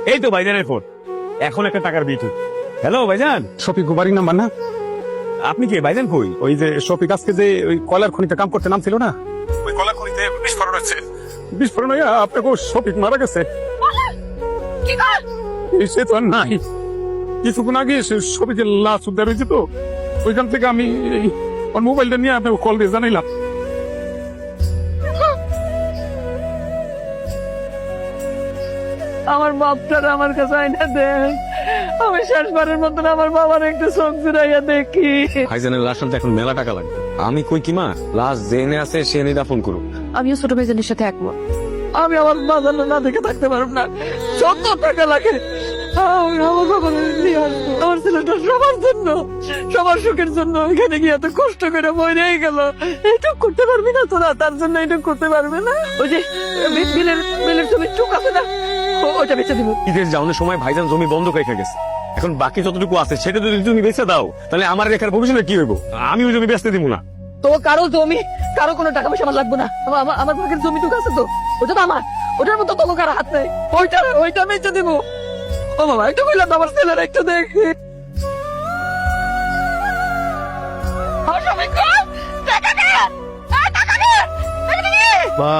এই তো ভাইজানের ফোন, এখন একটা টাকার বিল। হ্যালো ভাইজান। শফিক বাড়ির নাম্বার না? আপনি কে ভাইজান? কই? ওই যে শফিক আজকে যে ওই কয়লার খনিতে কাম করতে নামছিল না, ওই কয়লার খনিতে বিস্ফোরণ হচ্ছে। বিস্ফোরণ হয়ে আপনাকে শফিক মারা গেছে। সে তো আর নাই, কিছুক্ষণ আগে শফিকের লাশ উদ্ধার হয়েছে, তো ওইখান থেকে আমি ওর মোবাইলটা নিয়ে আপনাকে কল দিয়ে জানাইলাম। আমার বাপটার আমার কাছে আইনা দেন, আমি শেষবারের মতন আমার বাবার একটু চোখ জুড়াইয়া দেখি। ভাইজানের লাশ আনতে এখন মেলা টাকা লাগবে। আমি কই কি মা, লাশ জেনে আছে সে নিয়ে ফোন করুক। আমিও ছোট ভাইজানের সাথে একমত। আমি আমার বাজার না দেখে থাকতে পারব না, যত টাকা লাগে আমি আমার বাবার নিয়ে আসবো। আমার ছেলেটা সবার জন্য, সবার সুখের জন্য এখানে গিয়ে এত কষ্ট করে মরে গেল। এইটুক করতে পারবি না তোরা? তার জন্য এইটুক করতে পারবে না? ওই যে বিলের জমি টুক আছে না, ওইটা বেঁচে দিব। ঈদের যাওয়ানোর সময় ভাইজান জমি বন্ধ রেখে গেছে, এখন বাকি যতটুকু আছে সেটা যদি তুমি বেঁচে দাও, তাহলে আমার রেখার ভবিষ্যতে কি হইব? আমি ওই জমি বেচতে দিব না। তো কারো জমি, কারো কোনো টাকা পয়সা আমার লাগবে না। আমার ভাগের জমি টুক আছে তো, ওটা তো আমার, ওটার মতো তোকে কারো হাত নেই। ওইটা বেঁচে দিব। ও বাবা, একটু বললাম আমার ছেলেরা একটু দেখি। মা,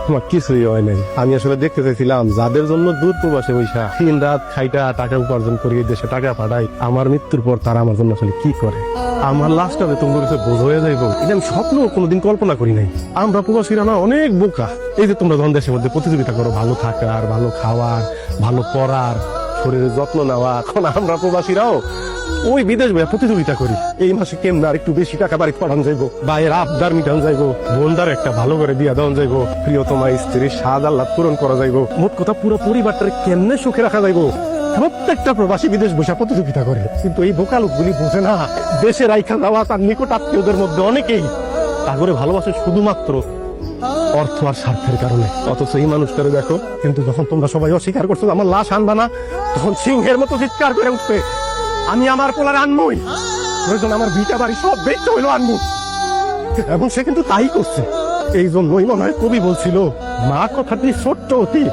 তোমার কিছুই হয় নাই। আমি আসলে দেখতে চাইছিলাম যাদের জন্য দূর প্রবাসে বৈশা দিন রাত খাইটা টাকা উপার্জন করি, দেশে টাকা পাঠাই, আমার মৃত্যুর পর তারা আমার জন্য আসলে কি করে। আমার লাশটা তোমার কাছে বোঝ হয়ে যাইব, এটা আমি স্বপ্ন কোনোদিন কল্পনা করি নাই। আমরা প্রবাসীরা না অনেক বোকা। এই যে তোমরা যখন দেশের মধ্যে প্রতিযোগিতা করো ভালো থাকার, ভালো খাওয়ার, ভালো পড়ার, শরীরের যত্ন নেওয়া, এখন আমরা প্রবাসীরাও ওই বিদেশ বইয়া প্রতিযোগিতা করি। এই মাসে কেমন আর একটু বেশি টাকা বাড়ি পাঠান যাইবো, ভাইয়ের আবদার মিটান যাইবো, বোনদার একটা ভালো করে বিয়া দেওয়া যাইবো, প্রিয়তমা স্ত্রীর স্বাদ আহ্লাদ পূরণ করা যাইবো, মোট কথা পুরো পরিবারটারে কেমনে সুখে রাখা যাইবো। প্রত্যেকটা প্রবাসী বিদেশ বসে প্রতিযোগিতা করে, কিন্তু এই বোকা লোকগুলি বোঝে না দেশে রাইখা যাওয়া তার নিকট আত্মীয়দের মধ্যে অনেকেই তাগরে ভালোবাসে শুধুমাত্র অর্থ আর স্বার্থের কারণে। অথচ এই মানুষটারে দেখো, কিন্তু যখন তোমরা সবাই অস্বীকার করছো আমার লাশ আনবা না, তখন সিংহের মতো চিৎকার করে উঠবে আমি আমার পোলার আনবই, প্রয়োজন আমার ভিটা বাড়ি সব দেখতে হইলো আনবো। এবং সে কিন্তু তাই করছে। এই জন্যই মনে হয় কবি বলছিল, মা কথাটি ছোট্ট অতি,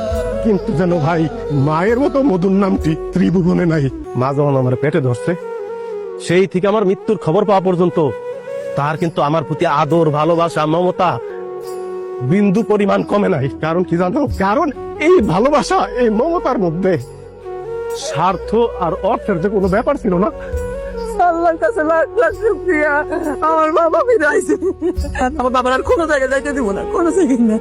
কিন্তু যেন ভাই মায়ের মতো মধুর নামটি ত্রিভুবনে নাই। মা যখন আমার পেটে ধরছে, সেই থেকে আমার মৃত্যুর খবর পাওয়া পর্যন্ত তার কিন্তু আমার প্রতি আদর, ভালোবাসা, মমতা বিন্দু পরিমাণ কমে নাই। কারণ কি জানো? কারণ এই ভালোবাসা, এই মমতার মধ্যে স্বার্থ আর অর্থের যে কোনো ব্যাপার ছিল না। আল্লাহর কাছে লাখ লাখ শুকরিয়া, আমার বাবা ফিরে আইছে। আমার বাবার আর কোনো জায়গায় যাইতে দিব না, কোনো জায়গায় না।